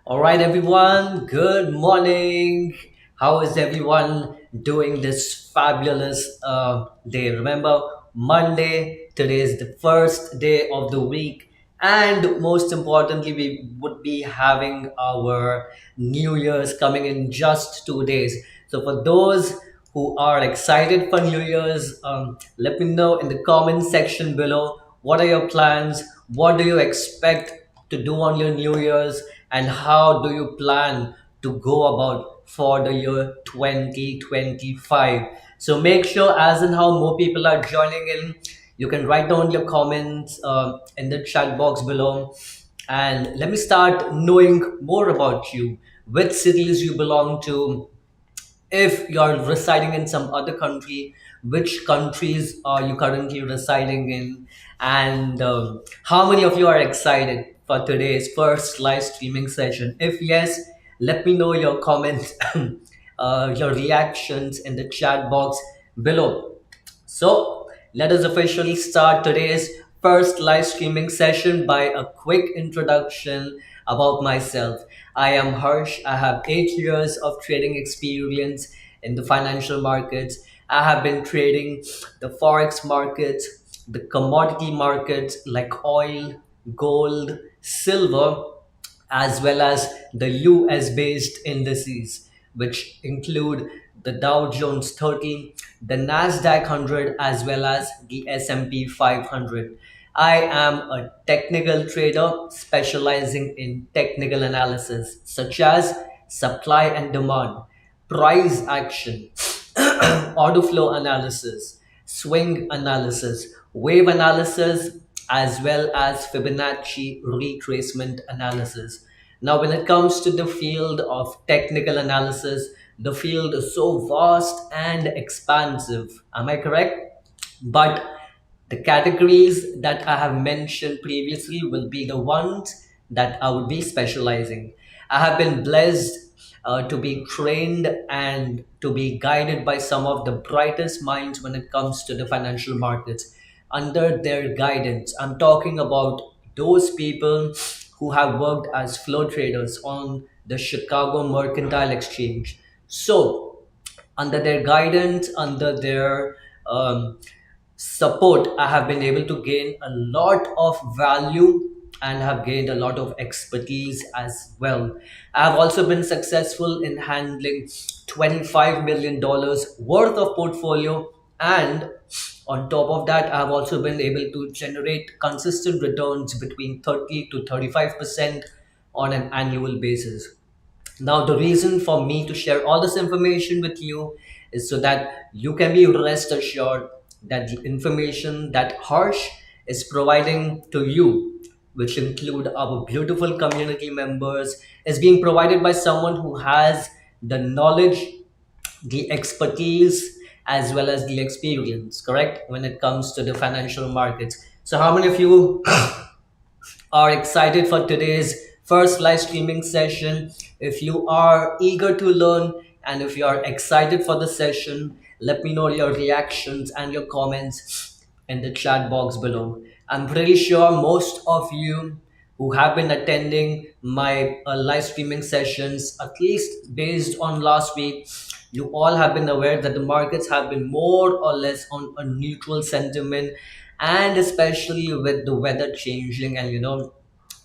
All right, everyone. Good morning. How is everyone doing this fabulous day? Remember, Monday, today is the first day of the week. And most importantly, we would be having our New Year's coming in just 2 days. So, for those who are excited for New Year's, let me know in the comment section below what are your plans? What do you expect to do on your New Year's, and how do you plan to go about for the year 2025? So make sure, as in how more people are joining in, you can write down your comments in the chat box below. And let me start knowing more about you, which cities you belong to, if you're residing in some other country, which countries are you currently residing in, and how many of you are excited for today's first live streaming session? If yes, let me know your comments, your reactions in the chat box below. So let us officially start today's first live streaming session by a quick introduction about myself. I am Harsh. I have 8 years of trading experience in the financial markets. I have been trading the forex markets, the commodity markets like oil, gold, silver, as well as the US based indices, which include the Dow Jones 30, the Nasdaq 100, as well as the S&P 500. I am a technical trader specializing in technical analysis such as supply and demand, price action, order flow analysis, swing analysis, wave analysis, as well as Fibonacci retracement analysis. Now, when it comes to the field of technical analysis, the field is so vast and expansive. Am I correct? But the categories that I have mentioned previously will be the ones that I would be specializing. I have been blessed to be trained and to be guided by some of the brightest minds when it comes to the financial markets. Under their guidance, I'm talking about those people who have worked as flow traders on the Chicago Mercantile Exchange. So, under their guidance, under their support, I have been able to gain a lot of value and have gained a lot of expertise as well. I have also been successful in handling $25 million worth of portfolio, and on top of that, I have also been able to generate consistent returns between 30 to 35% on an annual basis. Now, the reason for me to share all this information with you is so that you can be rest assured that the information that Harsh is providing to you, which include our beautiful community members, is being provided by someone who has the knowledge, the expertise, as well as the experience, correct, when it comes to the financial markets. So, how many of you are excited for today's first live streaming session? If you are eager to learn and if you are excited for the session, let me know your reactions and your comments in the chat box below. I'm pretty sure most of you who have been attending my live streaming sessions, at least based on last week, you all have been aware that the markets have been more or less on a neutral sentiment, and especially with the weather changing and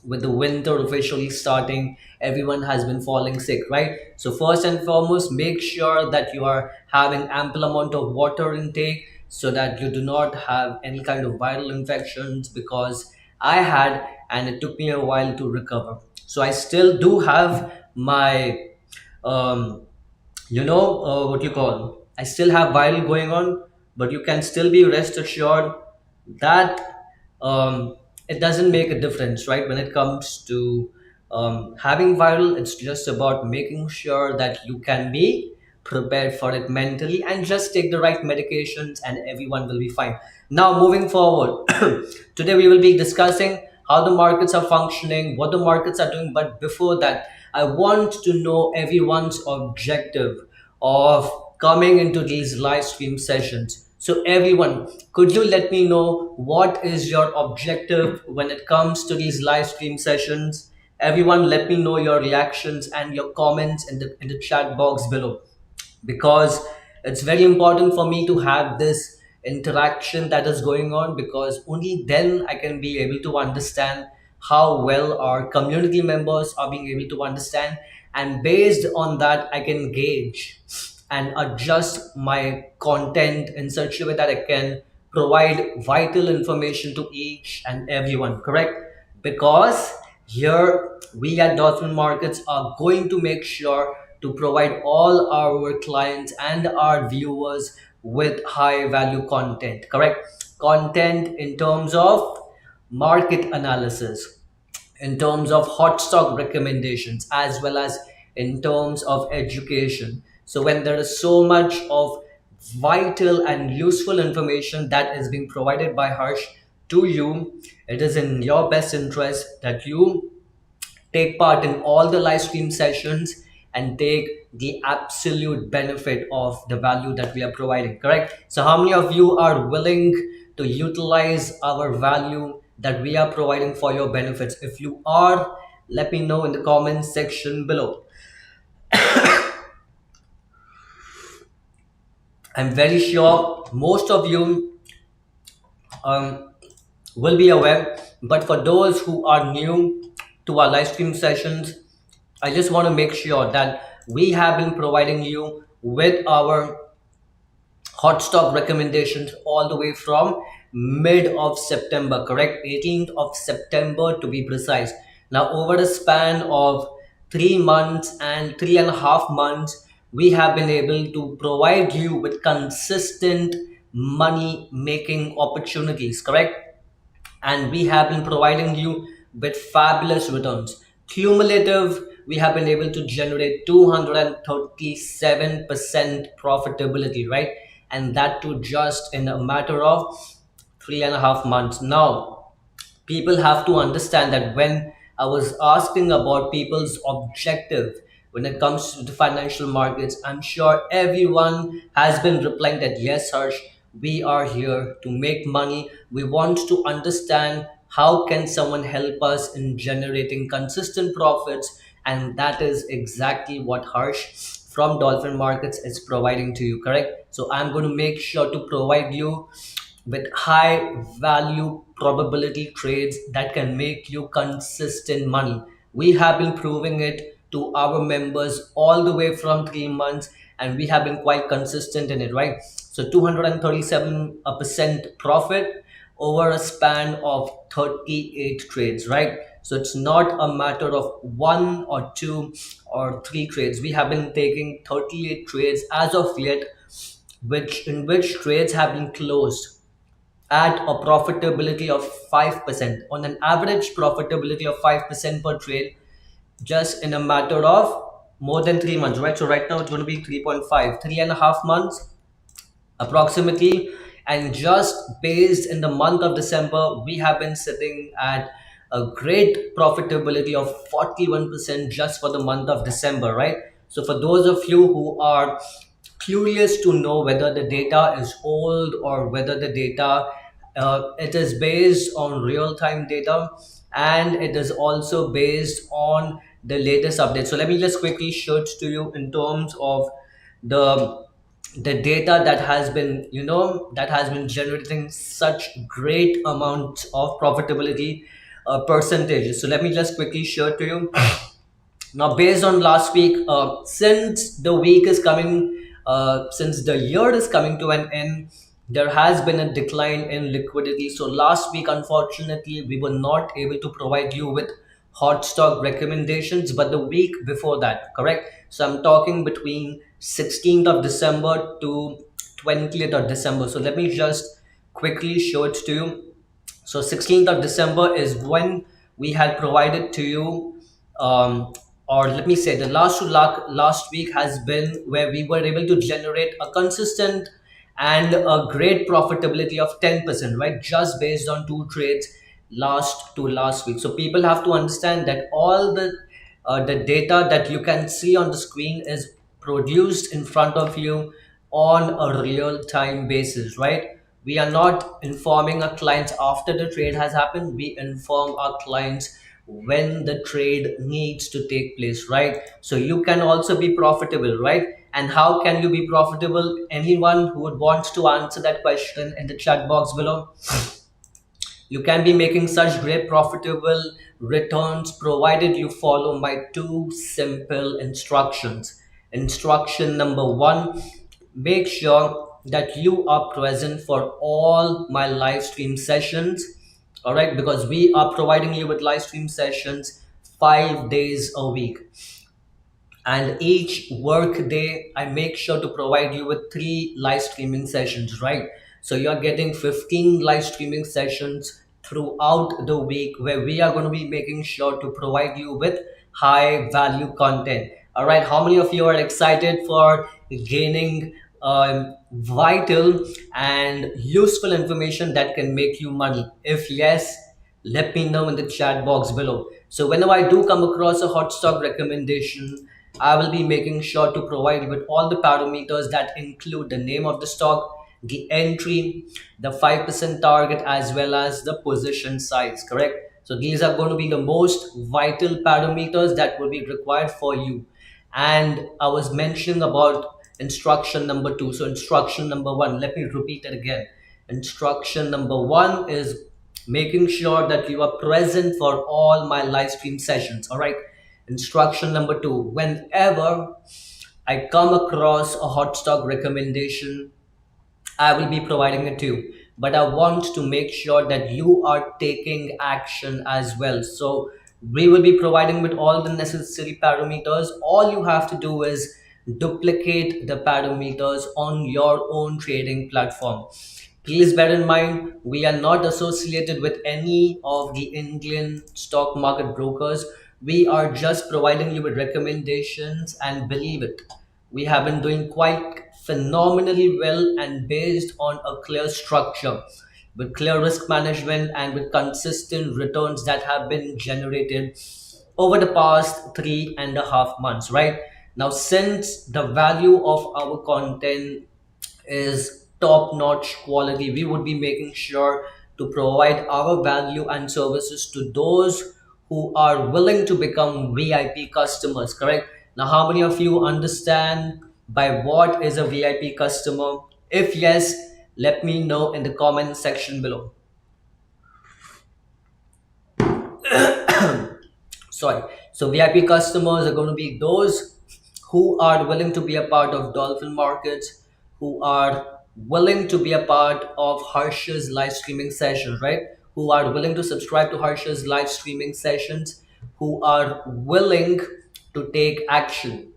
with the winter officially starting, everyone has been falling sick, right? So first and foremost, make sure that you are having ample amount of water intake so that you do not have any kind of viral infections, because I had, and it took me a while to recover. So I still do have my um, what you call, I still have viral going on, but you can still be rest assured that it doesn't make a difference, right? When it comes to having viral, it's just about making sure that you can be prepared for it mentally and just take the right medications and everyone will be fine. Now, moving forward, today we will be discussing how the markets are functioning, what the markets are doing. But before that, I want to know everyone's objective of coming into these live stream sessions. So, everyone, could you let me know what is your objective when it comes to these live stream sessions? Everyone, let me know your reactions and your comments in the chat box below, because it's very important for me to have this interaction that is going on, because only then I can be able to understand how well our community members are being able to understand, and based on that I can gauge and adjust my content in such a way that I can provide vital information to each and everyone, correct? Because here we at Dolphin Markets are going to make sure to provide all our clients and our viewers with high value content, correct? Content in terms of market analysis, in terms of hot stock recommendations, as well as in terms of education. So when there is so much of vital and useful information that is being provided by Harsh to you, it is in your best interest that you take part in all the live stream sessions and take the absolute benefit of the value that we are providing, correct? So how many of you are willing to utilize our value that we are providing for your benefits? If you are, let me know in the comment section below. I'm very sure most of you um, will be aware, but for those who are new to our live stream sessions, I just want to make sure that we have been providing you with our hot stock recommendations all the way from mid of September, correct? 18th of September to be precise. Now, over a span of 3 months and 3.5 months, we have been able to provide you with consistent money making opportunities, correct? And we have been providing you with fabulous returns. Cumulative, we have been able to generate 237% profitability, right? And that too just in a matter of 3.5 months. Now, people have to understand that when I was asking about people's objective when it comes to the financial markets, I'm sure everyone has been replying that yes, Harsh, we are here to make money. We want to understand how can someone help us in generating consistent profits, and that is exactly what Harsh from Dolphin Markets is providing to you, correct? So I'm going to make sure to provide you with high value probability trades that can make you consistent money. We have been proving it to our members all the way from 3 months, and we have been quite consistent in it, right? So 237% profit over a span of 38 trades, right? So it's not a matter of one or two or three trades. We have been taking 38 trades as of yet, which trades have been closed at a profitability of 5%, on an average profitability of 5% per trade, just in a matter of more than 3 months, right? So right now it's going to be 3.5, 3.5 months approximately. And just based in the month of December, we have been sitting at a great profitability of 41% just for the month of December, right? So for those of you who are curious to know whether the data is old or whether the data it is based on real-time data, and it is also based on the latest update. So let me just quickly show it to you in terms of the the data that has been, that has been generating such great amounts of profitability percentages. So let me just quickly show it to you. Now, based on last week, since the week is coming, since the year is coming to an end, there has been a decline in liquidity. So last week, unfortunately, we were not able to provide you with hot stock recommendations, but the week before that, correct? So I'm talking between 16th of December to 20th of December. So let me just quickly show it to you. So 16th of December is when we had provided to you, or let me say the last week has been where we were able to generate a consistent and a great profitability of 10%, right? Just based on two trades last week. So people have to understand that all the data that you can see on the screen is produced in front of you on a real time basis, right? We are not informing our clients after the trade has happened. We inform our clients when the trade needs to take place, right? So you can also be profitable, right? And how can you be profitable? Anyone who would want to answer that question in the chat box below. You can be making such great profitable returns provided you follow my two simple instructions. Instruction number one, make sure that you are present for all my live stream sessions. All right, because we are providing you with live stream sessions 5 days a week, and each work day I make sure to provide you with 3 live streaming sessions, right? So you're getting 15 live streaming sessions throughout the week, where we are going to be making sure to provide you with high value content. All right, how many of you are excited for gaining vital and useful information that can make you money? If yes, let me know in the chat box below. So whenever I do come across a hot stock recommendation, I will be making sure to provide you with all the parameters that include the name of the stock, the entry, the 5% target, as well as the position size, correct? So these are going to be the most vital parameters that will be required for you. And I was mentioning about instruction number two. So instruction number one, let me repeat it again. Instruction number one is making sure that you are present for all my live stream sessions. All right. Instruction number two, whenever I come across a hot stock recommendation, I will be providing it to you. But I want to make sure that you are taking action as well. So we will be providing with all the necessary parameters. All you have to do is duplicate the parameters on your own trading platform. Please bear in mind, we are not associated with any of the Indian stock market brokers. We are just providing you with recommendations, and believe it, we have been doing quite phenomenally well, and based on a clear structure, with clear risk management and with consistent returns that have been generated over the past 3.5 months, right? Now, since the value of our content is top notch quality, we would be making sure to provide our value and services to those who are willing to become VIP customers, correct? Now, how many of you understand by what is a VIP customer? If yes, let me know in the comment section below. Sorry. So VIP customers are going to be those who are willing to be a part of dolphin markets, who are willing to be a part of Harsh's live streaming sessions, right? Who are willing to subscribe to Harsh's live streaming sessions, who are willing to take action.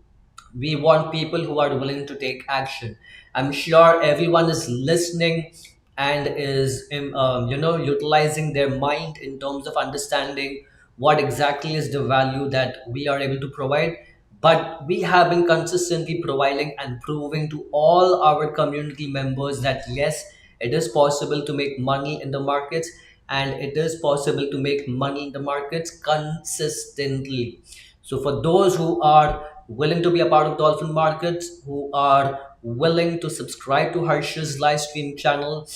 We want people who are willing to take action. I'm sure everyone is listening and is utilizing their mind in terms of understanding what exactly is the value that we are able to provide. But we have been consistently providing and proving to all our community members that yes, it is possible to make money in the markets, and it is possible to make money in the markets consistently. So for those who are willing to be a part of dolphin markets, who are willing to subscribe to Harsh's live stream channel,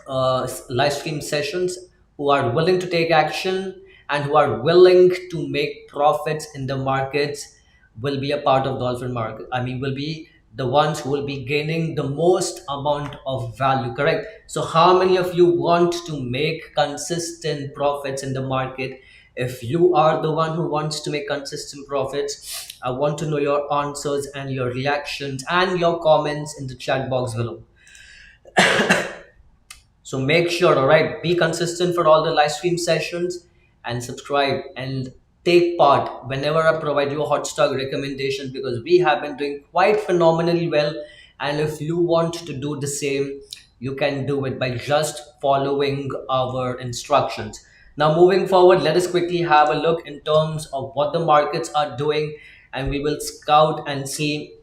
live stream sessions, who are willing to take action, and who are willing to make profits in the markets, will be a part of dolphin market. I mean, will be the ones who will be gaining the most amount of value, correct? So how many of you want to make consistent profits in the market? If you are the one who wants to make consistent profits, I want to know your answers and your reactions and your comments in the chat box below. So make sure, all right, be consistent for all the live stream sessions, and subscribe and take part whenever I provide you a hot stock recommendation, because we have been doing quite phenomenally well. And if you want to do the same, you can do it by just following our instructions. Now, moving forward, let us quickly have a look in terms of what the markets are doing, and we will scout and see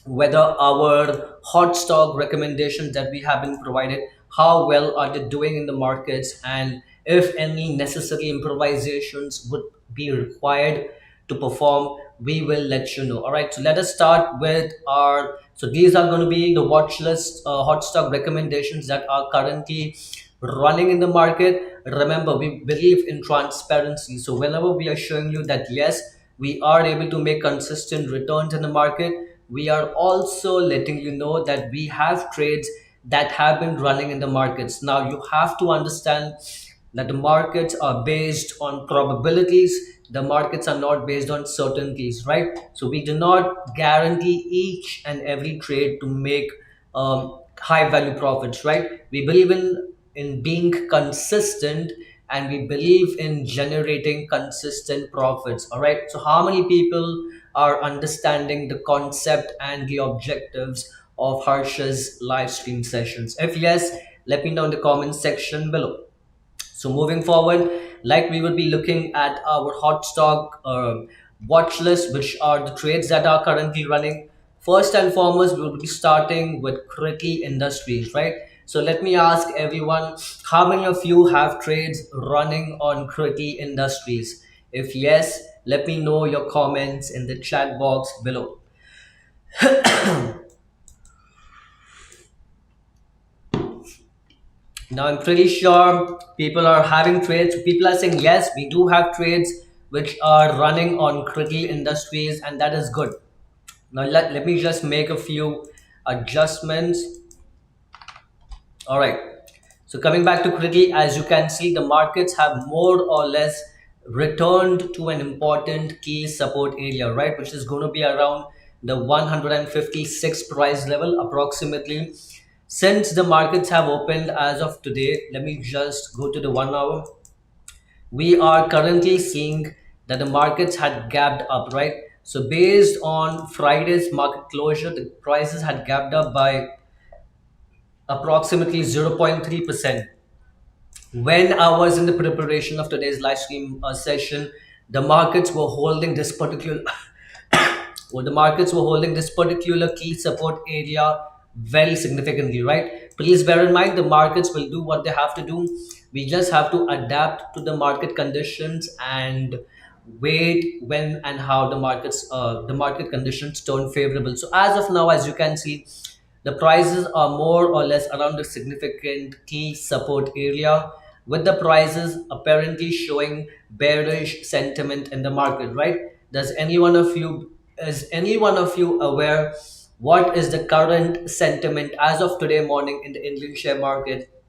whether our hot stock recommendations that we have been provided, how well are they doing in the markets, and if any necessary improvisations would be required to perform, we will let you know. All right, so let us start with our, so these are going to be the watch list hot stock recommendations that are currently running in the market, remember we believe in transparency. So whenever we are showing you that yes, we are able to make consistent returns in the market, we are also letting you know that we have trades that have been running in the markets. Now you have to understand that the markets are based on probabilities. The markets are not based on certainties, right? So we do not guarantee each and every trade to make high value profits, right? We believe in being consistent, and we believe in generating consistent profits. All right, so how many people are understanding the concept and the objectives of Harsh's live stream sessions? If yes, let me know in the comment section below. So moving forward, like we will be looking at our hot stock watch list, which are the trades that are currently running. First and foremost, we will be starting with KRITI Industries, right? So let me ask everyone, how many of you have trades running on KRITI Industries? If yes, let me know your comments in the chat box below. Now I'm pretty sure people are having trades. People are saying yes, we do have trades which are running on critical industries, and that is good. Now let me just make a few adjustments. All right. So coming back to critical, as you can see, the markets have more or less returned to an important key support area, right? Which is going to be around the 156 price level approximately. Since the markets have opened as of today, let me just go to the 1 hour. We are currently seeing that the markets had gapped up, right? So based on Friday's market closure, the prices had gapped up by approximately 0.3%. When I was in the preparation of today's live stream session, the markets were holding this particular well, the markets were holding this particular key support area very significantly, right? Please bear in mind the markets will do what they have to do. We just have to adapt to the market conditions and wait when and how the market conditions turn favorable. So as of now, as you can see, the prices are more or less around the significant key support area, with the prices apparently showing bearish sentiment in the market, right? Does any one of you is any one of you aware what is the current sentiment as of today morning in the Indian share market?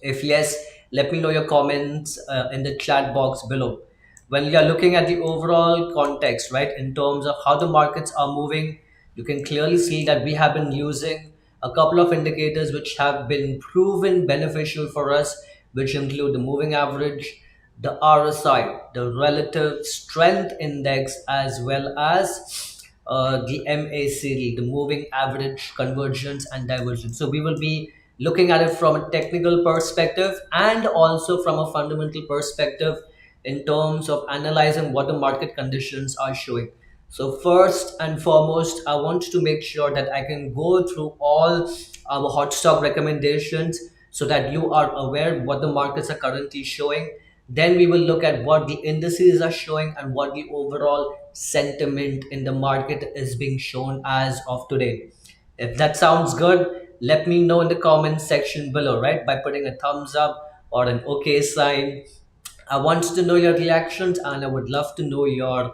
If yes, let me know your comments in the chat box below. When we are looking at the overall context, right, in terms of how the markets are moving, you can clearly see that we have been using a couple of indicators which have been proven beneficial for us, which include the moving average, the RSI, the relative strength index, as well as the MACD, the moving average convergence and divergence. So we will be looking at it from a technical perspective and also from a fundamental perspective in terms of analyzing what the market conditions are showing. So first and foremost, I want to make sure that I can go through all our hot stock recommendations so that you are aware what the markets are currently showing. Then we will look at what the indices are showing and what the overall sentiment in the market is being shown as of today. If that sounds good, let me know in the comment section below, right? By putting a thumbs up or an okay sign. I want to know your reactions, and I would love to know your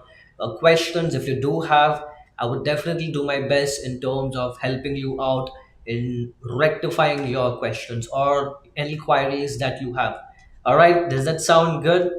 questions. If you do have, I would definitely do my best in terms of helping you out in rectifying your questions or any queries that you have. All right, does that sound good?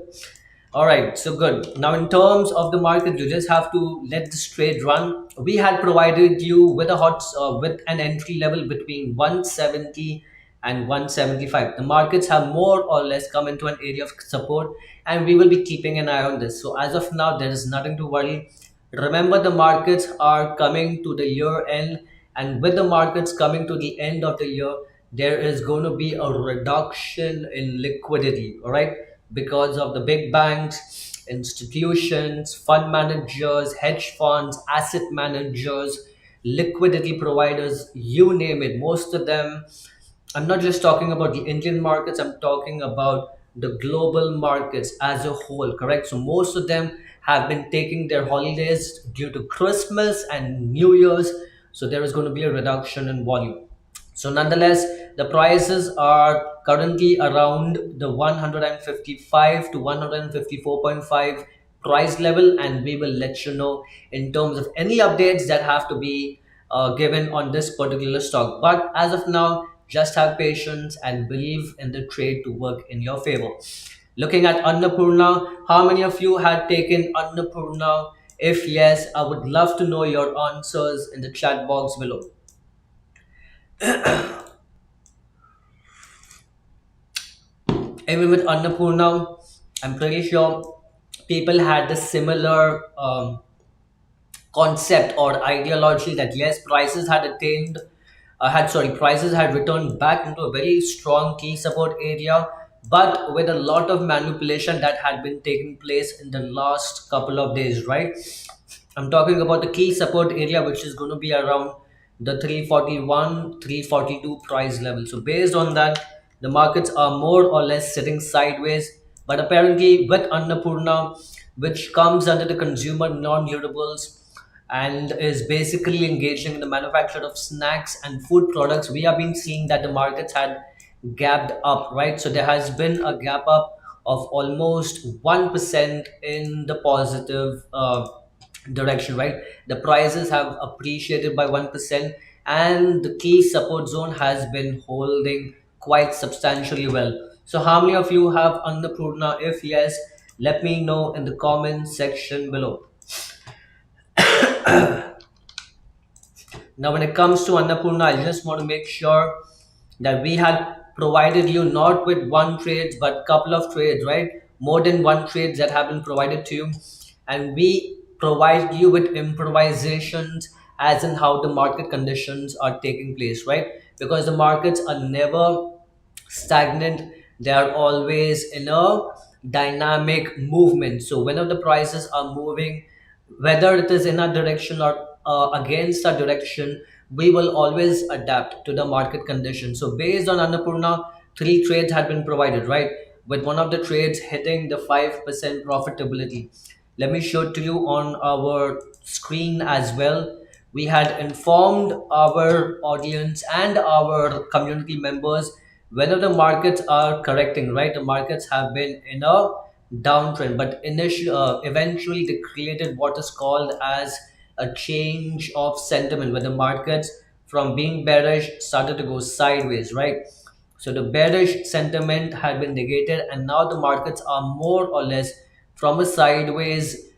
All right, so good. Now, in terms of the market, you just have to let this trade run. We had provided you with with an entry level between 170 and 175. The markets have more or less come into an area of support, and we will be keeping an eye on this. So as of now, there is nothing to worry. Remember, the markets are coming to the year end, and with the markets coming to the end of the year, there is going to be a reduction in liquidity, all right, because of the big banks, institutions, fund managers, hedge funds, asset managers, liquidity providers, you name it. Most of them, I'm not just talking about the Indian markets, I'm talking about the global markets as a whole, correct? So most of them have been taking their holidays due to Christmas and New Year's. So there is going to be a reduction in volume. So nonetheless, the prices are currently around the 155 to 154.5 price level, and we will let you know in terms of any updates that have to be given on this particular stock. But as of now, just have patience and believe in the trade to work in your favor. Looking at Annapurna, how many of you had taken Annapurna? If yes, I would love to know your answers in the chat box below. Even with Annapurna, I'm pretty sure people had the similar concept or ideology that yes, prices had attained, prices had returned back into a very strong key support area, but with a lot of manipulation that had been taking place in the last couple of days, right? I'm talking about the key support area, which is going to be around the 341, 342 price level. So based on that, the markets are more or less sitting sideways. But apparently, with Annapurna, which comes under the consumer non-durables and is basically engaging in the manufacture of snacks and food products, we have been seeing that the markets had gapped up, right? So there has been a gap up of almost 1% in the positive direction, right? The prices have appreciated by 1%, and the key support zone has been holding quite substantially well. So how many of you have Annapurna? If yes, let me know in the comment section below. Now, when it comes to Annapurna, I just want to make sure that we had provided you not with one trade, but couple of trades, right? More than one trades that have been provided to you. And we provide you with improvisations as in how the market conditions are taking place, right? Because the markets are never stagnant, they are always in a dynamic movement. So whenever the prices are moving, whether it is in a direction or against a direction, we will always adapt to the market conditions. So based on Annapurna, three trades had been provided, right? With one of the trades hitting the 5% profitability. Let me show it to you on our screen as well. We had informed our audience and our community members whether the markets are correcting, right? The markets have been in a downtrend, but eventually they created what is called as a change of sentiment, where the markets from being bearish started to go sideways, right? So the bearish sentiment had been negated, and now the markets are more or less from a sideways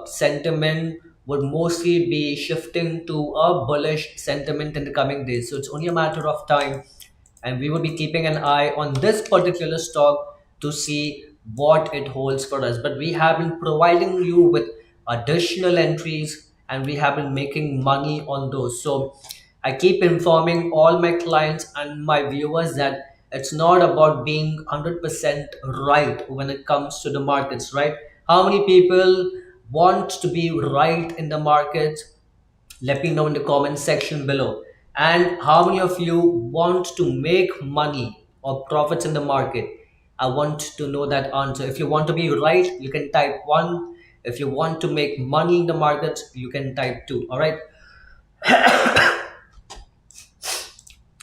sentiment would mostly be shifting to a bullish sentiment in the coming days. So it's only a matter of time, and we will be keeping an eye on this particular stock to see what it holds for us. But we have been providing you with additional entries, and we have been making money on those. So I keep informing all my clients and my viewers that it's not about being 100% right when it comes to the markets, right? How many people want to be right in the market? Let me know in the comment section below. And how many of you want to make money or profits in the market? I want to know that answer. If you want to be right, you can type 1. If you want to make money in the market, you can type 2. All right.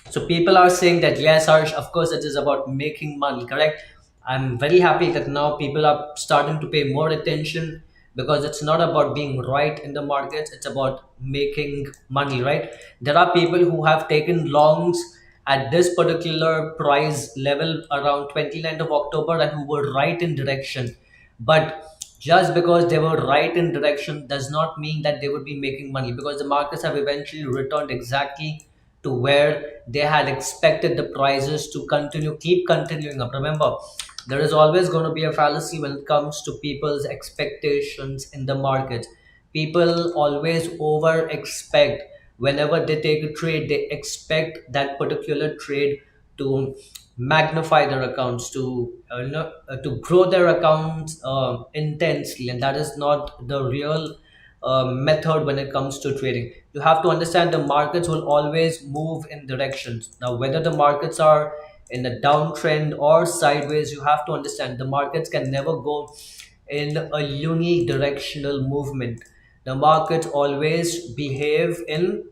So people are saying that yes, Harsh, of course it is about making money, correct? I'm very happy that now people are starting to pay more attention, because it's not about being right in the markets, it's about making money, right? There are people who have taken longs at this particular price level around 29th of October and who were right in direction. But just because they were right in direction does not mean that they would be making money, because the markets have eventually returned exactly to where they had expected the prices to keep continuing up. Remember, there is always going to be a fallacy when it comes to people's expectations in the market. People always over expect. Whenever they take a trade, they expect that particular trade to magnify their accounts, to grow their accounts intensely, and that is not the real method when it comes to trading. You have to understand the markets will always move in directions. Now, whether the markets are in a downtrend or sideways, you have to understand the markets can never go in a unidirectional movement. The markets always behave in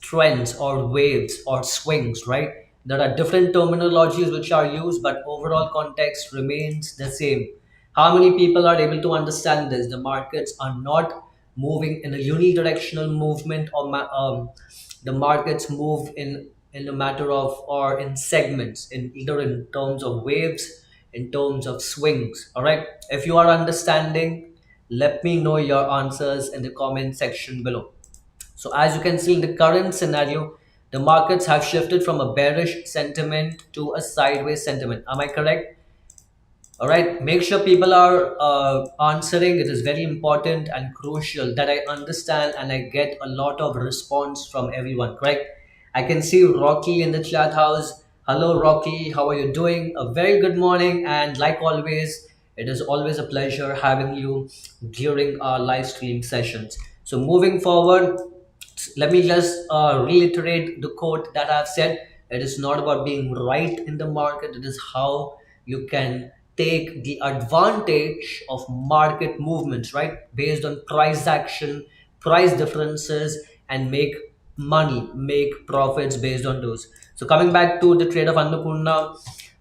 trends or waves or swings, right? There are different terminologies which are used, but overall context remains the same. How many people are able to understand this? The markets are not moving in a unidirectional movement, or the markets move in a matter of, or in segments, in either in terms of waves, in terms of swings. All right. If you are understanding, let me know your answers in the comment section below. So as you can see in the current scenario, the markets have shifted from a bearish sentiment to a sideways sentiment. Am I correct? All right, make sure people are answering. It is very important and crucial that I understand and I get a lot of response from everyone, correct? I can see Rocky in the chat house. Hello, Rocky. How are you doing? A very good morning. And like always, it is always a pleasure having you during our live stream sessions. So, moving forward, let me just reiterate the quote that I've said. It is not about being right in the market, it is how you can take the advantage of market movements, right? Based on price action, price differences, and make money, make profits based on those. So, coming back to the trade of Annapurna,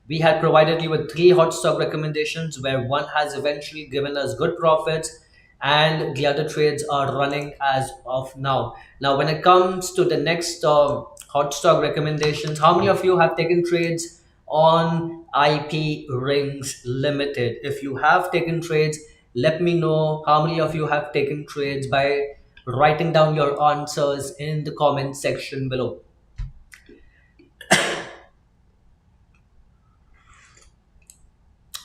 we had provided you with three hot stock recommendations where one has eventually given us good profits and the other trades are running as of now. Now, when it comes to the next hot stock recommendations, how many of you have taken trades on IP Rings Limited? If you have taken trades, let me know how many of you have taken trades by writing down your answers in the comment section below.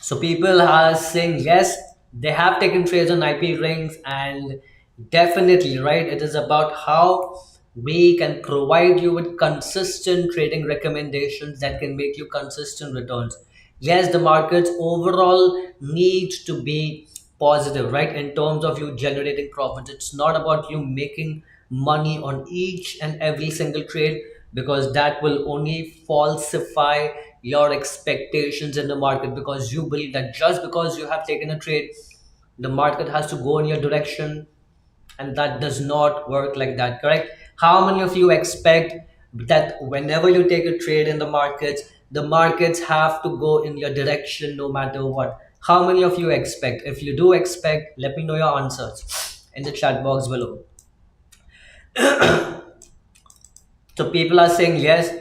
So people are saying yes, they have taken trades on IP rings, and definitely, right? It is about how we can provide you with consistent trading recommendations that can make you consistent returns. Yes, the markets overall need to be positive, right? In terms of you generating profits, it's not about you making money on each and every single trade, because that will only falsify your expectations in the market, because you believe that just because you have taken a trade, the market has to go in your direction, and that does not work like that, correct? How many of you expect that whenever you take a trade in the markets have to go in your direction no matter what? How many of you expect? If you do expect, let me know your answers in the chat box below. So people are saying yes,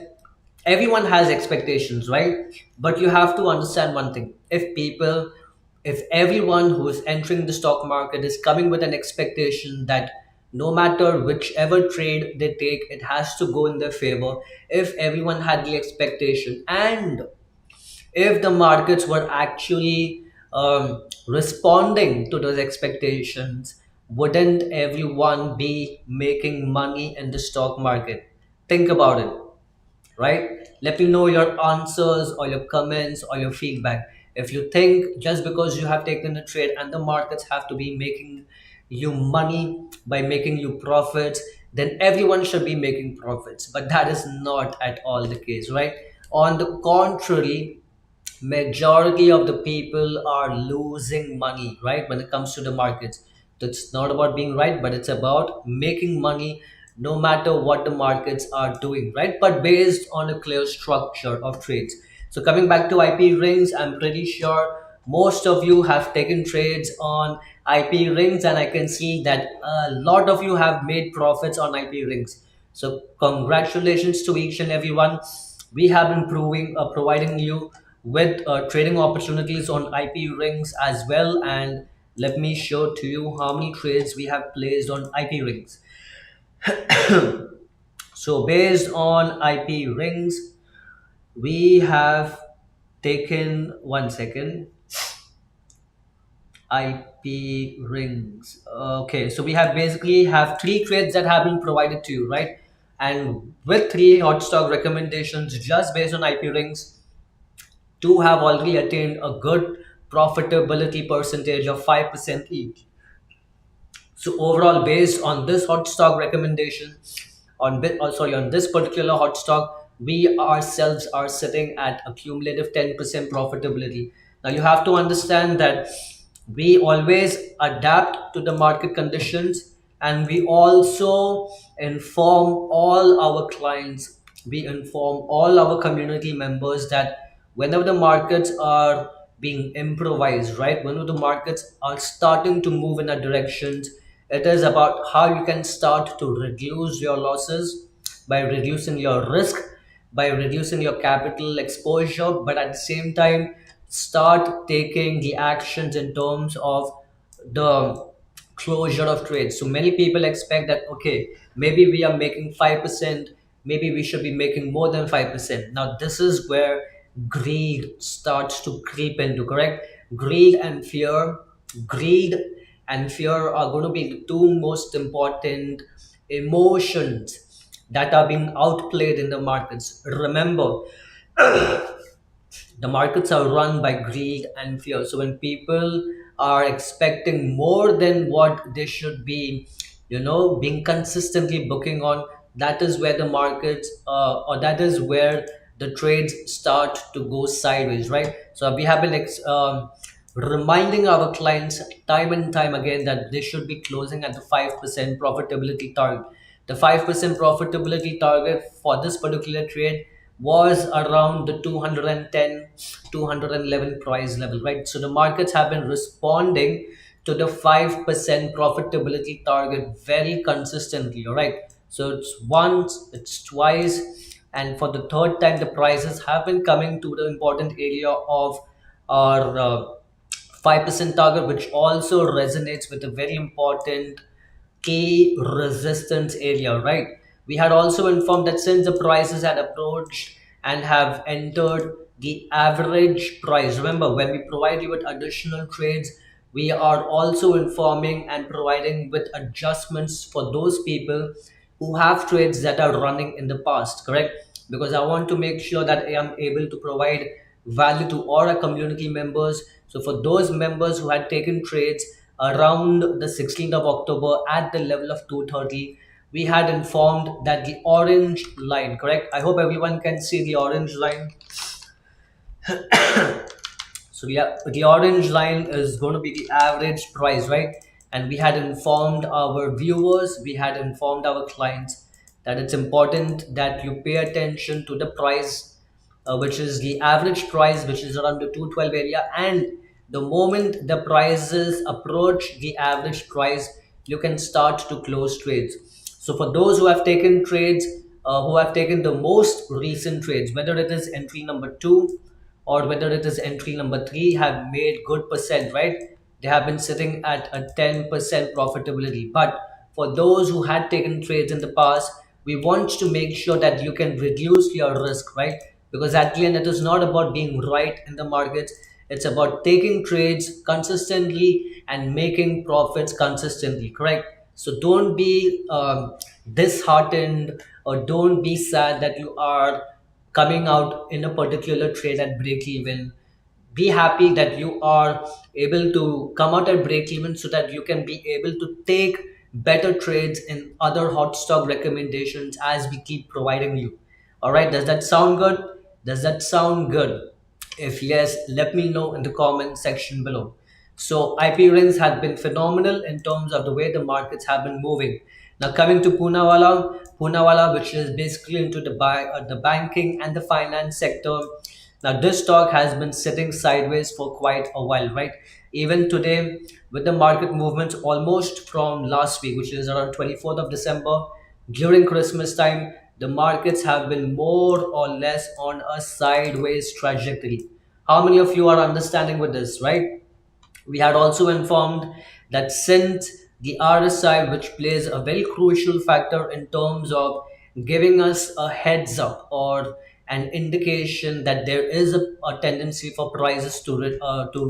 everyone has expectations, right? But you have to understand one thing. If everyone who is entering the stock market is coming with an expectation that no matter whichever trade they take, it has to go in their favor. If everyone had the expectation, and if the markets were actually responding to those expectations, wouldn't everyone be making money in the stock market? Think about it, right? Let me know your answers or your comments or your feedback. If you think just because you have taken a trade and the markets have to be making you money by making you profits, then everyone should be making profits. But that is not at all the case, right? On the contrary, majority of the people are losing money, right? When it comes to the markets, it's not about being right, but it's about making money no matter what the markets are doing, right? But based on a clear structure of trades. So coming back to IP rings, I'm pretty sure most of you have taken trades on IP rings, and I can see that a lot of you have made profits on IP rings. So congratulations to each and everyone. We have been providing you with trading opportunities on IP rings as well. And let me show to you how many trades we have placed on IP rings. So based on IP rings, we have taken, one second, IP rings. Okay, so we have basically have three trades that have been provided to you, right? And with three hot stock recommendations just based on IP rings, two have already attained a good profitability percentage of 5% each. So overall, based on this hot stock recommendation, on this particular hot stock, we ourselves are sitting at a cumulative 10% profitability. Now you have to understand that we always adapt to the market conditions, and we also inform all our clients, we inform all our community members that whenever the markets are being improvised, right, whenever the markets are starting to move in a directions, it is about how you can start to reduce your losses by reducing your risk, by reducing your capital exposure, but at the same time start taking the actions in terms of the closure of trades. So many people expect that, okay, maybe we are making 5%, maybe we should be making more than 5%. Now this is where greed starts to creep into, correct? Greed and fear, greed and fear are going to be the two most important emotions that are being outplayed in the markets. Remember, the markets are run by greed and fear. So when people are expecting more than what they should be, being consistently booking on, that is where the markets, or that is where the trades start to go sideways, right? So we have been reminding our clients time and time again that they should be closing at the 5% profitability target. The 5% profitability target for this particular trade was around the 210, 211 price level, right? So the markets have been responding to the 5% profitability target very consistently, all right? So it's once, it's twice, and for the third time, the prices have been coming to the important area of our 5% target, which also resonates with a very important key resistance area, right? We had also informed that since the prices had approached and have entered the average price, remember when we provide you with additional trades, we are also informing and providing with adjustments for those people who have trades that are running in the past, correct? Because I want to make sure that I am able to provide value to all our community members. So for those members who had taken trades around the 16th of October at the level of 230, we had informed that the orange line, correct? I hope everyone can see the orange line. So yeah, the orange line is going to be the average price, right? And we had informed our viewers, we had informed our clients that it's important that you pay attention to the price, which is the average price, which is around the 212 area. And the moment the prices approach the average price, you can start to close trades. So for those who have taken trades, who have taken the most recent trades, whether it is entry number two or whether it is entry number three, have made good percent, right? They have been sitting at a 10% profitability. But for those who had taken trades in the past, we want to make sure that you can reduce your risk, right? Because at the end, it is not about being right in the markets. It's about taking trades consistently and making profits consistently, correct? So don't be disheartened or don't be sad that you are coming out in a particular trade at break even. Be happy that you are able to come out at break even so that you can be able to take better trades in other hot stock recommendations as we keep providing you. All right, does that sound good? Does that sound good? If yes, let me know in the comment section below. So IP rings had been phenomenal in terms of the way the markets have been moving. Now coming to Poonawalla, which is basically into the banking and the finance sector. Now this stock has been sitting sideways for quite a while, right? Even today, with the market movements almost from last week, which is around 24th of December, during Christmas time, the markets have been more or less on a sideways trajectory. How many of you are understanding with this, right? We had also informed that since the RSI, which plays a very crucial factor in terms of giving us a heads up or an indication that there is a tendency for prices to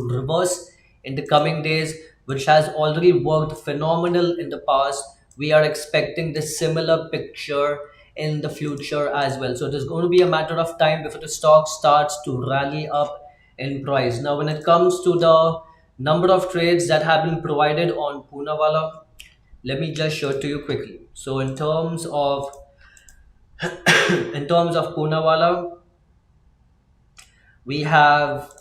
reverse in the coming days, which has already worked phenomenal in the past. We are expecting the similar picture in the future as well. So it is going to be a matter of time before the stock starts to rally up in price. Now, when it comes to the number of trades that have been provided on Poonawalla, let me just show it to you quickly. So, in terms of Poonawalla, we have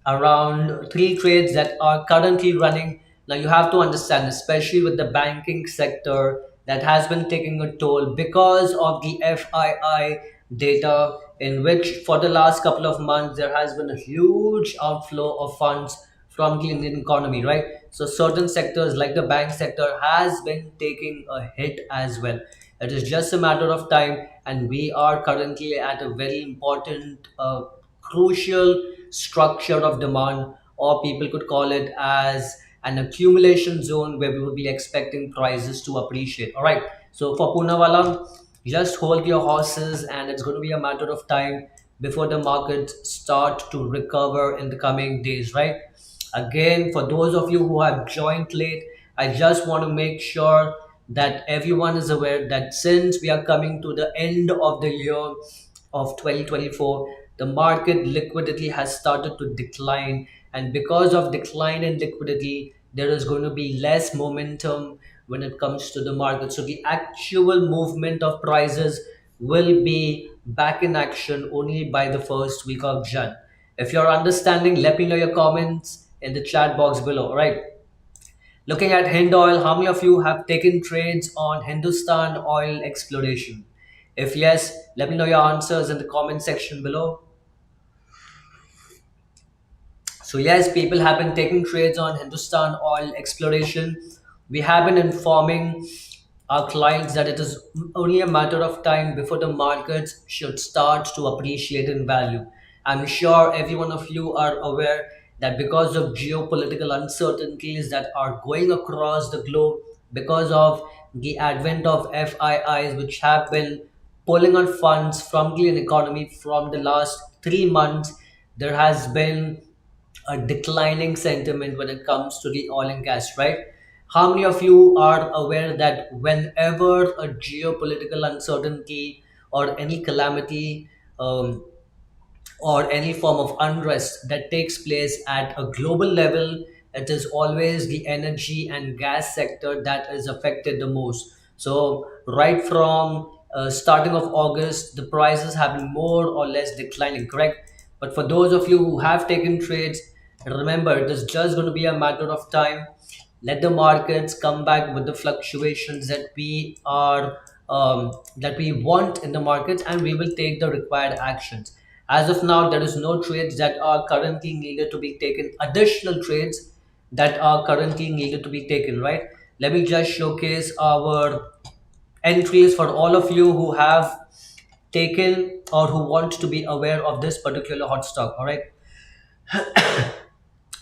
around three trades that are currently running. Now you have to understand, especially with the banking sector, that has been taking a toll because of the FII data, in which for the last couple of months there has been a huge outflow of funds from the Indian economy, right? So certain sectors like the bank sector has been taking a hit as well. It is just a matter of time, and we are currently at a very important, crucial structure of demand, or people could call it as an accumulation zone where we would be expecting prices to appreciate. All right. So for Poonawalla, just hold your horses, and it's going to be a matter of time before the markets start to recover in the coming days, right? Again, for those of you who have joined late, I just want to make sure that everyone is aware that since we are coming to the end of the year of 2024, the market liquidity has started to decline. And because of decline in liquidity, there is going to be less momentum when it comes to the market. So the actual movement of prices will be back in action only by the first week of Jan. If you're understanding, let me know your comments in the chat box below. All right. Looking at Hind Oil, how many of you have taken trades on Hindustan Oil Exploration? If yes, let me know your answers in the comment section below. So yes, people have been taking trades on Hindustan Oil Exploration. We have been informing our clients that it is only a matter of time before the markets should start to appreciate in value. I'm sure every one of you are aware that because of geopolitical uncertainties that are going across the globe, because of the advent of FIIs, which have been pulling on funds from the economy from the last 3 months, there has been a declining sentiment when it comes to the oil and gas, right? How many of you are aware that whenever a geopolitical uncertainty or any calamity, or any form of unrest that takes place at a global level, it is always the energy and gas sector that is affected the most. So, right from starting of August, the prices have been more or less declining, correct? But for those of you who have taken trades, remember it is just going to be a matter of time. Let the markets come back with the fluctuations that we want in the markets, and we will take the required actions. As of now, there is no trades that are currently needed to be taken, additional trades that are currently needed to be taken, right? Let me just showcase our entries for all of you who have taken or who want to be aware of this particular hot stock. All right.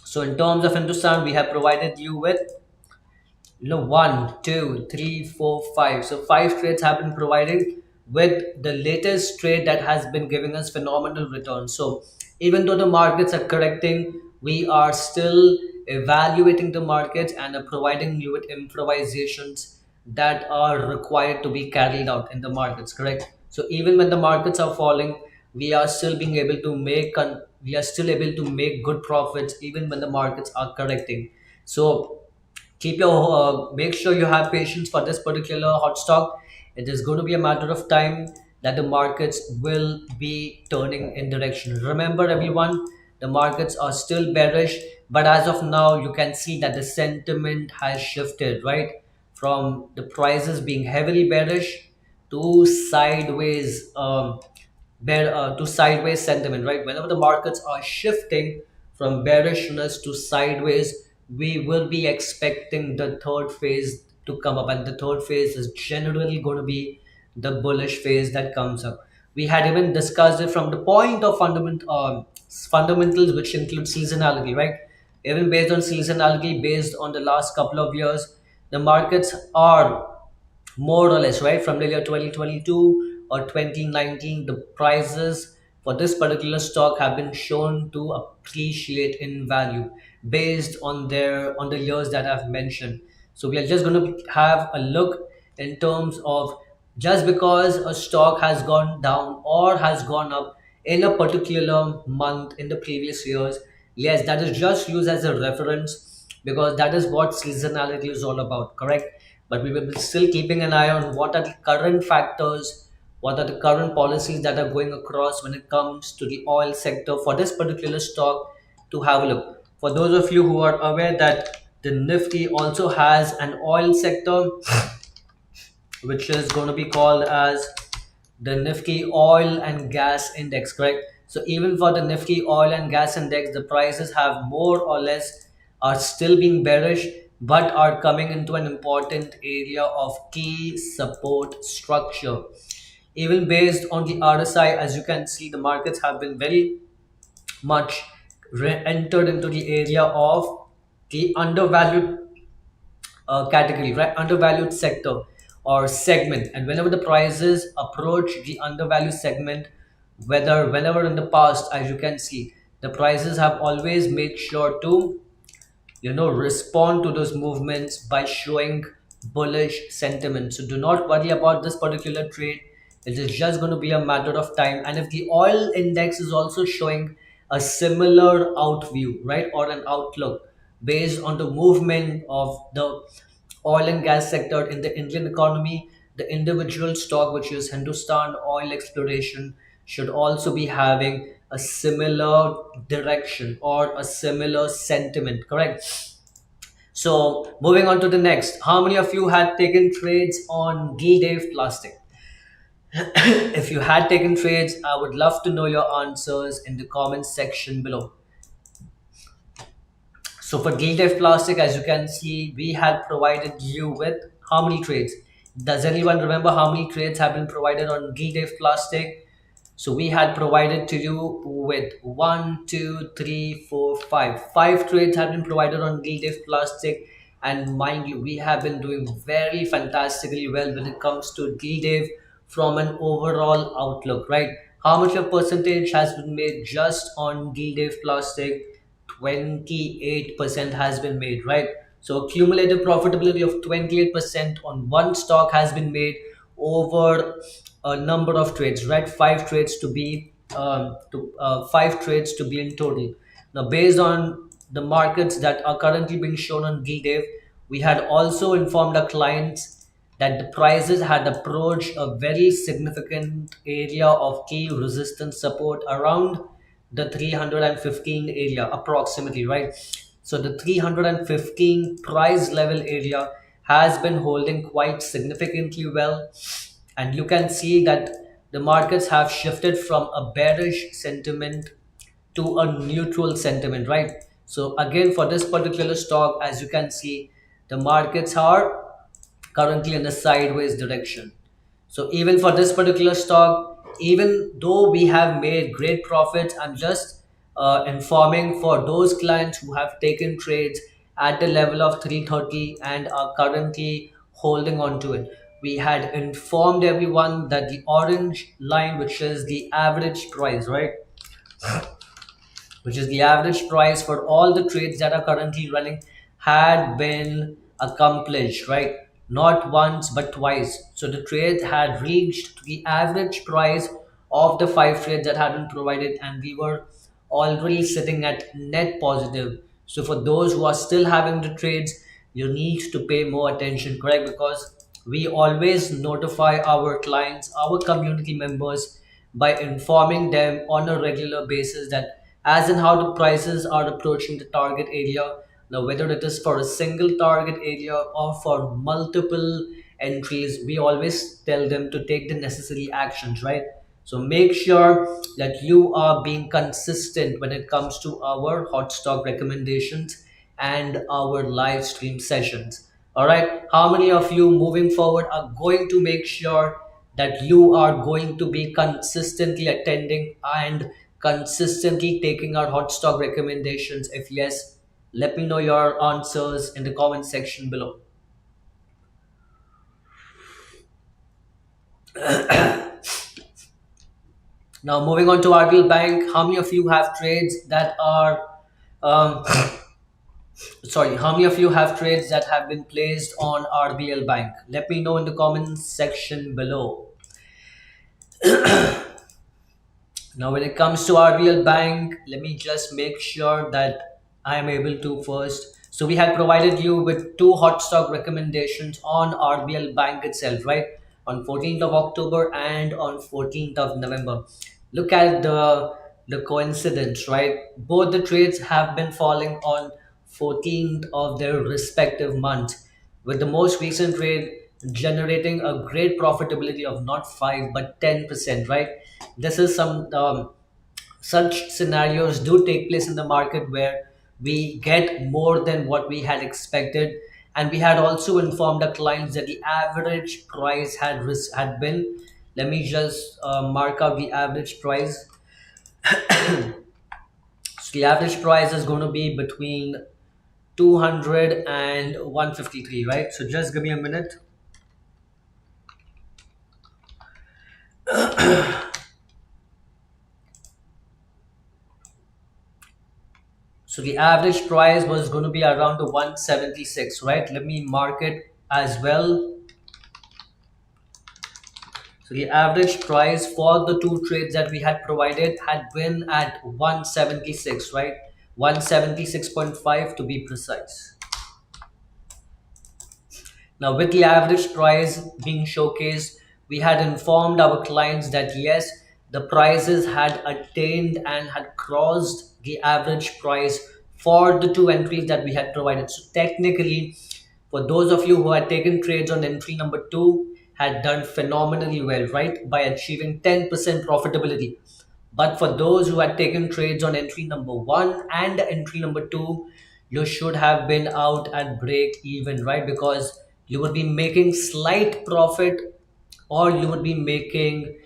So in terms of Hindustan, we have provided you with, 1, 2, 3, 4, 5. So five trades have been provided, with the latest trade that has been giving us phenomenal returns. So even though the markets are correcting, we are still evaluating the markets and are providing you with improvisations that are required to be carried out in the markets, correct? So even when the markets are falling, we are still being able to we are still able to make good profits even when the markets are correcting. So keep your make sure you have patience for this particular hot stock. It is going to be a matter of time that the markets will be turning in direction. Remember everyone, the markets are still bearish, but as of now you can see that the sentiment has shifted, right, from the prices being heavily bearish to sideways, to sideways sentiment, right? Whenever the markets are shifting from bearishness to sideways, we will be expecting the third phase to come up, and the third phase is generally going to be the bullish phase that comes up. We had even discussed it from the point of fundamentals, which include seasonality, right? Even based on seasonality, based on the last couple of years, the markets are more or less, right, from the year 2022 or 2019, the prices for this particular stock have been shown to appreciate in value based on the years that I've mentioned. So we are just going to have a look in terms of, just because a stock has gone down or has gone up in a particular month in the previous years, yes, that is just used as a reference, because that is what seasonality is all about, correct? But we will be still keeping an eye on what are the current factors, what are the current policies that are going across when it comes to the oil sector for this particular stock, to have a look. For those of you who are aware that The Nifty also has an oil sector, which is going to be called as the Nifty Oil and Gas Index, correct? So even for the Nifty Oil and Gas Index, the prices have more or less are still being bearish, but are coming into an important area of key support structure. Even based on the RSI, as you can see, the markets have been very much entered into the area of the undervalued category, right? Undervalued sector or segment. And whenever the prices approach the undervalued segment, whenever in the past, as you can see, the prices have always made sure to respond to those movements by showing bullish sentiment. So do not worry about this particular trade. It is just going to be a matter of time. And if the oil index is also showing a similar out view, right, or an outlook based on the movement of the oil and gas sector in the Indian economy, the individual stock, which is Hindustan Oil Exploration, should also be having a similar direction or a similar sentiment, correct? So, moving on to the next. How many of you had taken trades on Gildev Plastic? If you had taken trades, I would love to know your answers in the comments section below. So for Gildev Plastic, as you can see, we had provided you with how many trades? Does anyone remember how many trades have been provided on Gildev Plastic? So we had provided to you with one, two, three, four, five. Five trades have been provided on Gildev Plastic. And mind you, we have been doing very fantastically well when it comes to Gildev from an overall outlook, right? How much of percentage has been made just on Gildev Plastic? 28% has been made, right? So cumulative profitability of 28% on one stock has been made over a number of trades, right? Five trades to be in total. Now, based on the markets that are currently being shown on GDAV, we had also informed our clients that the prices had approached a very significant area of key resistance support around the 315 area approximately, right? So the 315 price level area has been holding quite significantly well, and you can see that the markets have shifted from a bearish sentiment to a neutral sentiment, right? So again, for this particular stock, as you can see, the markets are currently in a sideways direction. So even for this particular stock, even though we have made great profits, I'm just informing for those clients who have taken trades at the level of 330 and are currently holding on to it. We had informed everyone that the orange line, which is the average price, right? Which is the average price for all the trades that are currently running, had been accomplished, right? Not once but twice. So the trade had reached the average price of the five trades that had been provided, and we were already sitting at net positive. So for those who are still having the trades, you need to pay more attention, correct? Because we always notify our clients, our community members, by informing them on a regular basis that as in how the prices are approaching the target area. Now, whether it is for a single target area or for multiple entries, we always tell them to take the necessary actions, right? So make sure that you are being consistent when it comes to our hot stock recommendations and our live stream sessions. All right. How many of you moving forward are going to make sure that you are going to be consistently attending and consistently taking our hot stock recommendations? If yes, let me know your answers in the comment section below. Now, moving on to RBL Bank, how many of you have trades that are, um, sorry, how many of you have trades that have been placed on RBL Bank? Let me know in the comments section below. Now, when it comes to RBL Bank, let me just make sure that I am able to first. So we had provided you with two hot stock recommendations on RBL Bank itself, right? On 14th of October and on 14th of November. Look at the coincidence, right? Both the trades have been falling on 14th of their respective month, with the most recent trade generating a great profitability of not 5 but 10%, right? This is some such scenarios do take place in the market where we get more than what we had expected, and we had also informed our clients that the average price had been, let me just mark out the average price. So the average price is going to be between 200 and 153, right? So just give me a minute. So the average price was going to be around the 176, right? Let me mark it as well. So the average price for the two trades that we had provided had been at 176, right? 176.5 to be precise. Now, with the average price being showcased, we had informed our clients that yes, the prices had attained and had crossed the average price for the two entries that we had provided. So, technically, for those of you who had taken trades on entry number two, had done phenomenally well, right? By achieving 10% profitability. But for those who had taken trades on entry number one and entry number two, you should have been out at break even, right? Because you would be making slight profit, or you would be making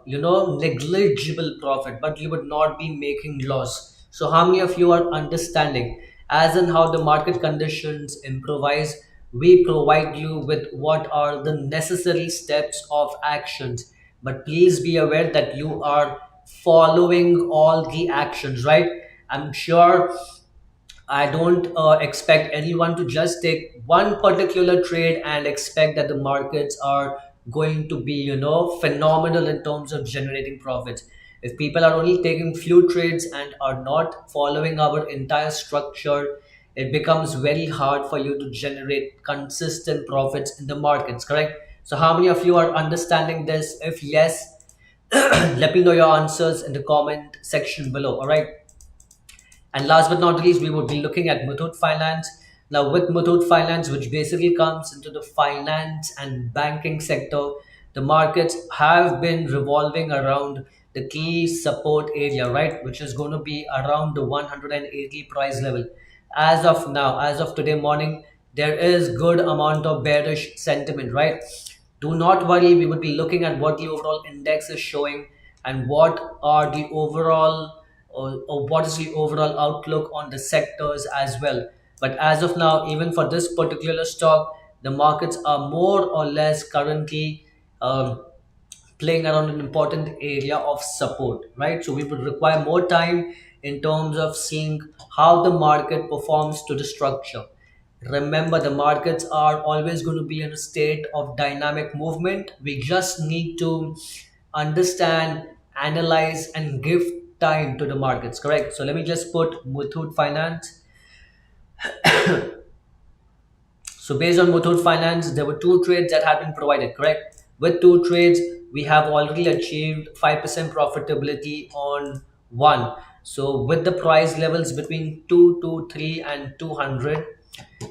negligible profit, but you would not be making loss. So how many of you are understanding as in how the market conditions improvise, we provide you with what are the necessary steps of actions, but please be aware that you are following all the actions, right? I'm sure I don't expect anyone to just take one particular trade and expect that the markets are going to be, phenomenal in terms of generating profits. If people are only taking few trades and are not following our entire structure, it becomes very hard for you to generate consistent profits in the markets, correct? So, how many of you are understanding this? If yes, let me know your answers in the comment section below, all right? And last but not least, we would be looking at Muthoot Finance. Now, with Muthoot Finance, which basically comes into the finance and banking sector, the markets have been revolving around the key support area, right? Which is going to be around the 180 price level. As of now, as of today morning, there is good amount of bearish sentiment, right? Do not worry, we would be looking at what the overall index is showing and what are the overall or what is the overall outlook on the sectors as well. But as of now, even for this particular stock, the markets are more or less currently playing around an important area of support, right? So we would require more time in terms of seeing how the market performs to the structure. Remember, the markets are always going to be in a state of dynamic movement. We just need to understand, analyze, and give time to the markets, correct? So let me just put Muthoot Finance. So based on Muthoot Finance, there were two trades that had been provided, correct? With two trades, we have already achieved 5% profitability on one. So with the price levels between 223 and 200,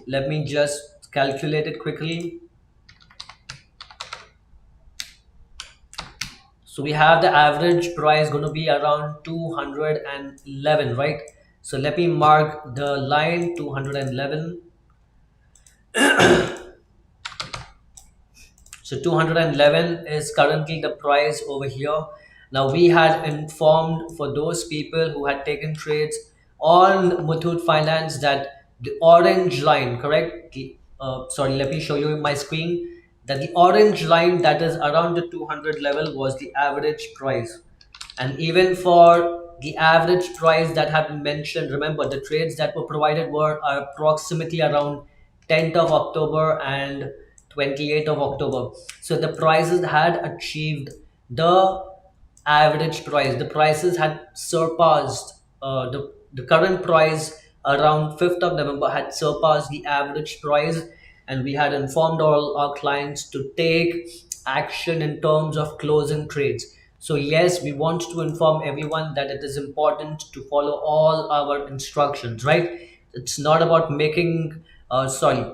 let me just calculate it quickly. So we have the average price going to be around 211, right? So let me mark the line 211. So 211 is currently the price over here. Now we had informed for those people who had taken trades on Muthoot Finance that the orange line, correct? Sorry, let me show you my screen. That the orange line that is around the 200 level was the average price. And even for the average price that had been mentioned, remember the trades that were provided were approximately around 10th of October and 28th of October. So the prices had achieved the average price. The prices had surpassed the current price around 5th of November had surpassed the average price, and we had informed all our clients to take action in terms of closing trades. So yes, we want to inform everyone that it is important to follow all our instructions, right? It's not about making, sorry,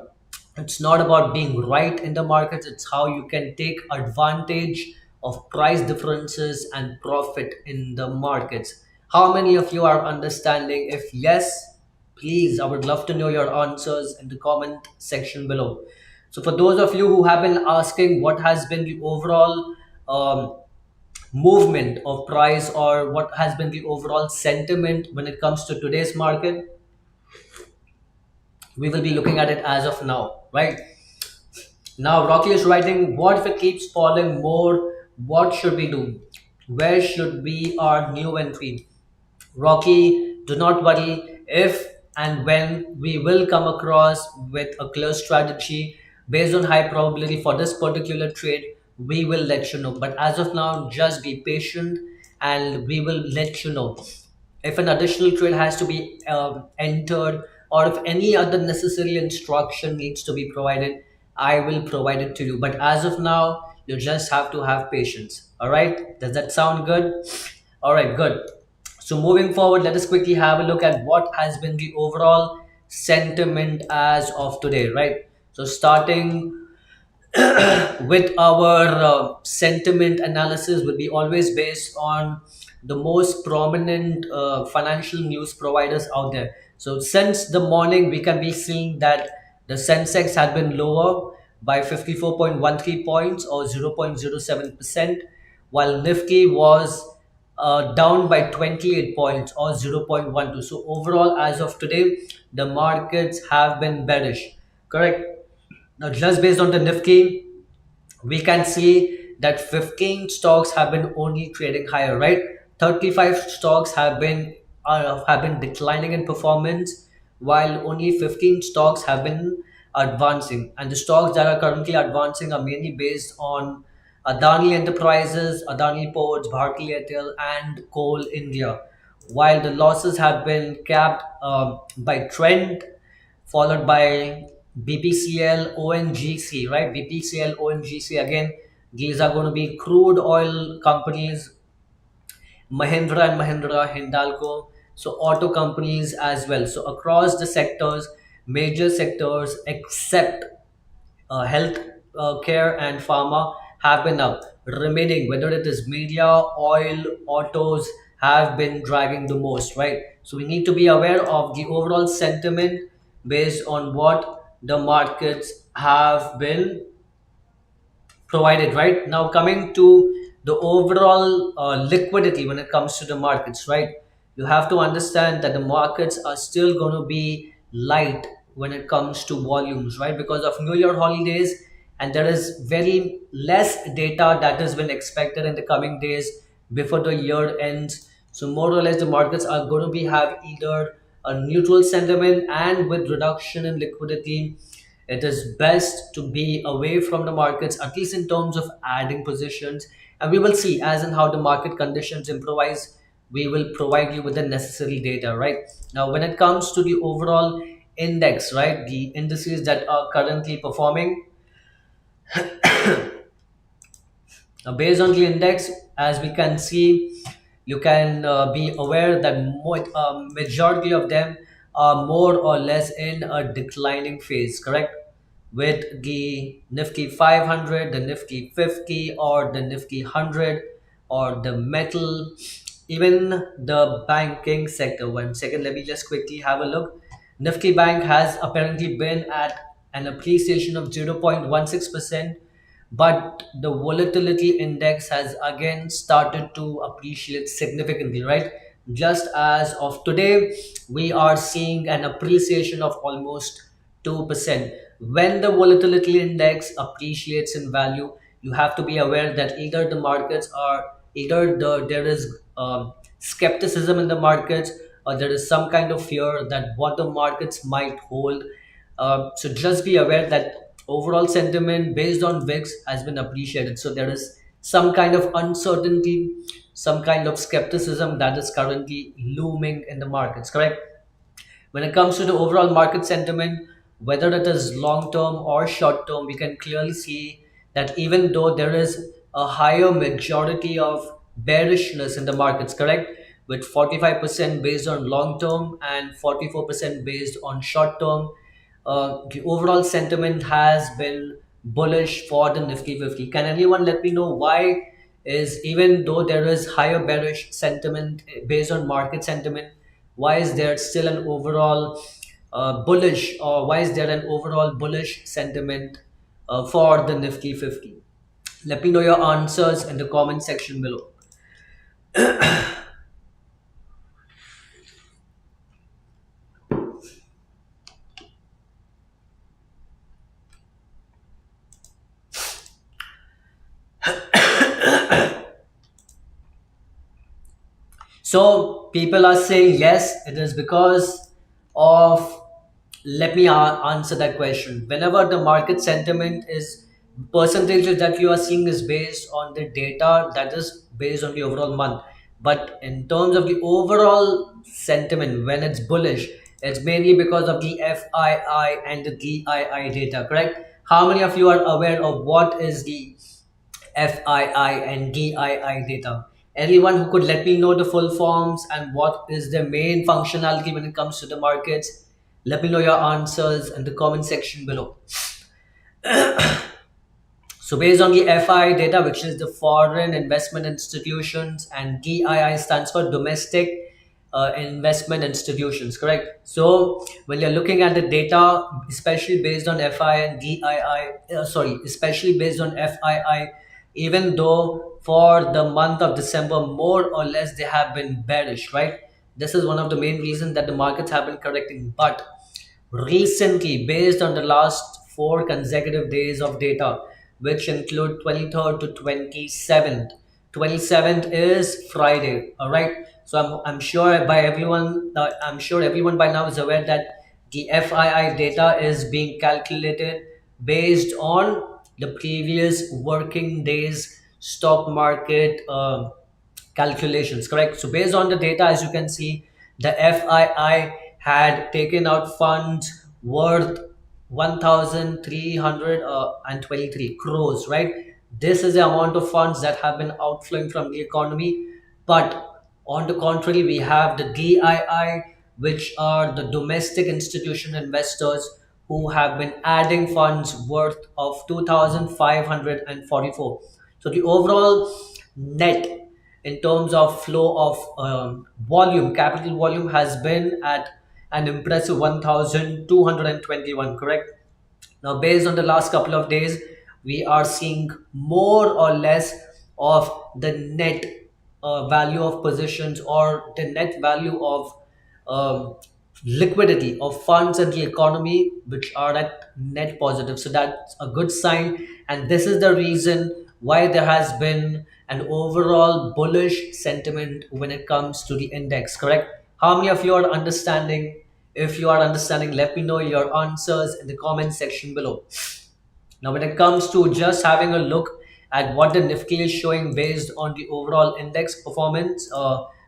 it's not about being right in the markets. It's how you can take advantage of price differences and profit in the markets. How many of you are understanding? If yes, please, I would love to know your answers in the comment section below. So, for those of you who have been asking what has been the overall movement of price, or what has been the overall sentiment when it comes to today's market, we will be looking at it as of now, right? Now, Rocky is writing, what if it keeps falling more? What should we do? Where should be our new entry? Rocky, do not worry if and when we will come across with a clear strategy based on high probability for this particular trade, we will let you know. But as of now, just be patient and we will let you know. If an additional trade has to be entered, or if any other necessary instruction needs to be provided, I will provide it to you. But as of now, you just have to have patience. All right? Does that sound good? All right, good. So moving forward, let us quickly have a look at what has been the overall sentiment as of today, right? So starting with our sentiment analysis would be always based on the most prominent financial news providers out there. So since the morning, we can be seeing that the Sensex had been lower by 54.13 points or 0.07%, while Nifty was down by 28 points or 0.12. So overall, as of today, the markets have been bearish. Correct. Now, just based on the Nifty, we can see that 15 stocks have been only trading higher, right? 35 stocks have been declining in performance, while only 15 stocks have been advancing. And the stocks that are currently advancing are mainly based on Adani Enterprises, Adani Ports, Bharti Airtel, and Coal India. While the losses have been capped by Trend, followed by BPCL, ONGC, right? BPCL, ONGC, again, these are going to be crude oil companies, Mahindra and Mahindra, Hindalco, so auto companies as well. So across the sectors, major sectors except health care and pharma have been up. Remaining, whether it is media, oil, autos, have been dragging the most, right? So we need to be aware of the overall sentiment based on what the markets have been provided. Right now, coming to the overall liquidity when it comes to the markets, right? You have to understand that the markets are still going to be light when it comes to volumes, right? Because of New Year holidays, and there is very less data that has been expected in the coming days before the year ends. So more or less the markets are going to be have either a neutral sentiment, and with reduction in liquidity, it is best to be away from the markets, at least in terms of adding positions. And we will see as in how the market conditions improvise. We will provide you with the necessary data, right? Now, when it comes to the overall index, right, the indices that are currently performing, based on the index, as we can see, you can be aware that majority of them are more or less in a declining phase, correct? With the Nifty 500, the Nifty 50, or the Nifty 100, or the metal, even the banking sector. One second, let me just quickly have a look. Nifty Bank has apparently been at an appreciation of 0.16%, but the volatility index has again started to appreciate significantly, right? Just as of today, we are seeing an appreciation of almost 2%. When the volatility index appreciates in value, you have to be aware that either the markets are either there is skepticism in the markets, or there is some kind of fear that what the markets might hold. So just be aware that overall sentiment based on VIX has been appreciated. So there is some kind of uncertainty, some kind of skepticism that is currently looming in the markets, correct? When it comes to the overall market sentiment, whether it is long term or short term, we can clearly see that even though there is a higher majority of bearishness in the markets, correct? with 45% based on long term and 44% based on short term. The overall sentiment has been bullish for the Nifty 50. Can anyone let me know why is, even though there is higher bearish sentiment based on market sentiment, why is there still an overall bullish, or why is there an overall bullish sentiment for the Nifty 50? Let me know your answers in the comment section below. So people are saying yes, it is because of. Let me answer that question. Whenever the market sentiment is, percentages that you are seeing is based on the data that is based on the overall month. But in terms of the overall sentiment, when it's bullish, it's mainly because of the FII and the DII data. Correct? How many of you are aware of what is the FII and DII data? Anyone who could let me know the full forms and what is the main functionality when it comes to the markets? Let me know your answers in the comment section below. So based on the FI data, which is the foreign investment institutions, and DII stands for domestic investment institutions, correct? So when you're looking at the data, especially based on FI and DII, especially based on FII, even though for the month of December, more or less they have been bearish, right? This is one of the main reasons that the markets have been correcting. But recently, based on the last 4 consecutive days of data, which include 23rd to 27th. 27th is Friday, all right? So I'm sure by everyone, I'm sure everyone by now is aware that the FII data is being calculated based on the previous working days stock market calculations, correct? So based on the data, as you can see, the FII had taken out funds worth 1,323 crores, right? This is the amount of funds that have been outflowing from the economy. But on the contrary, we have the DII, which are the domestic institutional investors who have been adding funds worth of 2,544. So the overall net in terms of flow of volume, capital volume has been at an impressive 1,221, correct? Now, based on the last couple of days, we are seeing more or less of the net value of positions, or the net value of um, liquidity of funds in the economy, which are at net positive. So that's a good sign. And this is the reason why there has been an overall bullish sentiment when it comes to the index, correct? How many of you are understanding? If you are understanding, let me know your answers in the comment section below. Now, when it comes to just having a look at what the Nifty is showing based on the overall index performance,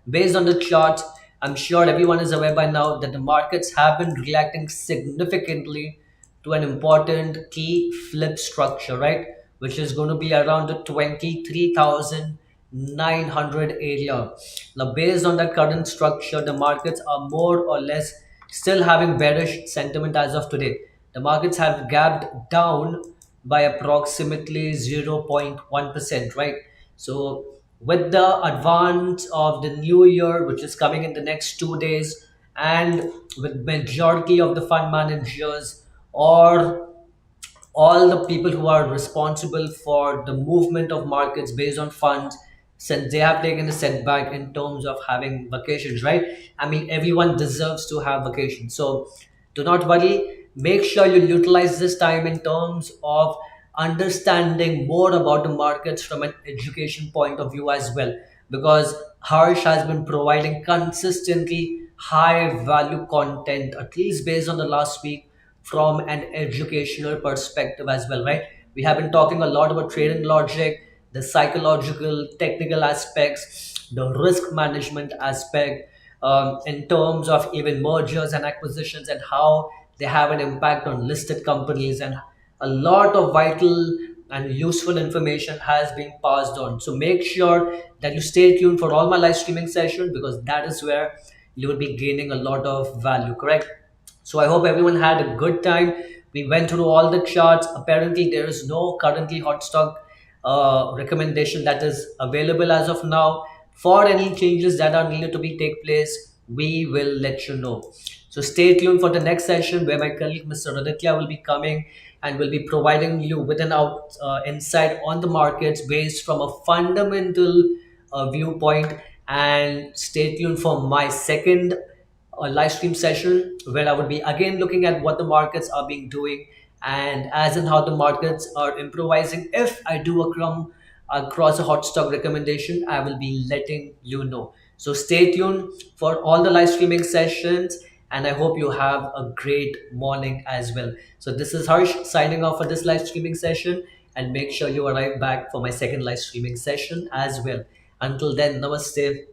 based on the chart, I'm sure everyone is aware by now that the markets have been reacting significantly to an important key flip structure, right? Which is going to be around the 23,900 area. Now, based on that current structure, the markets are more or less still having bearish sentiment as of today. The markets have gapped down by approximately 0.1%, right? So with the advance of the new year, which is coming in the next 2 days, and with majority of the fund managers, or all the people who are responsible for the movement of markets based on funds, since they have taken a setback in terms of having vacations, right? I mean, everyone deserves to have vacations, so do not worry. Make sure you utilize this time in terms of understanding more about the markets from an education point of view as well, because Harsh has been providing consistently high value content, at least based on the last week, from an educational perspective as well, right? We have been talking a lot about trading logic, the psychological, technical aspects, the risk management aspect, in terms of even mergers and acquisitions and how they have an impact on listed companies, and a lot of vital and useful information has been passed on. So make sure that you stay tuned for all my live streaming sessions, because that is where you will be gaining a lot of value, correct? So I hope everyone had a good time. We went through all the charts. Apparently, there is no currently hot stock recommendation that is available as of now. For any changes that are needed to be take place, we will let you know. So stay tuned for the next session where my colleague Mr. Raditya will be coming and will be providing you with an insight on the markets based from a fundamental viewpoint. And stay tuned for my second a live stream session where I would be again looking at what the markets are being doing, and as in how the markets are improvising. If I do across a hot stock recommendation, I will be letting you know. So stay tuned for all the live streaming sessions, and I hope you have a great morning as well. So this is Harsh signing off for this live streaming session, and make sure you arrive back for my second live streaming session as well. Until then, namaste.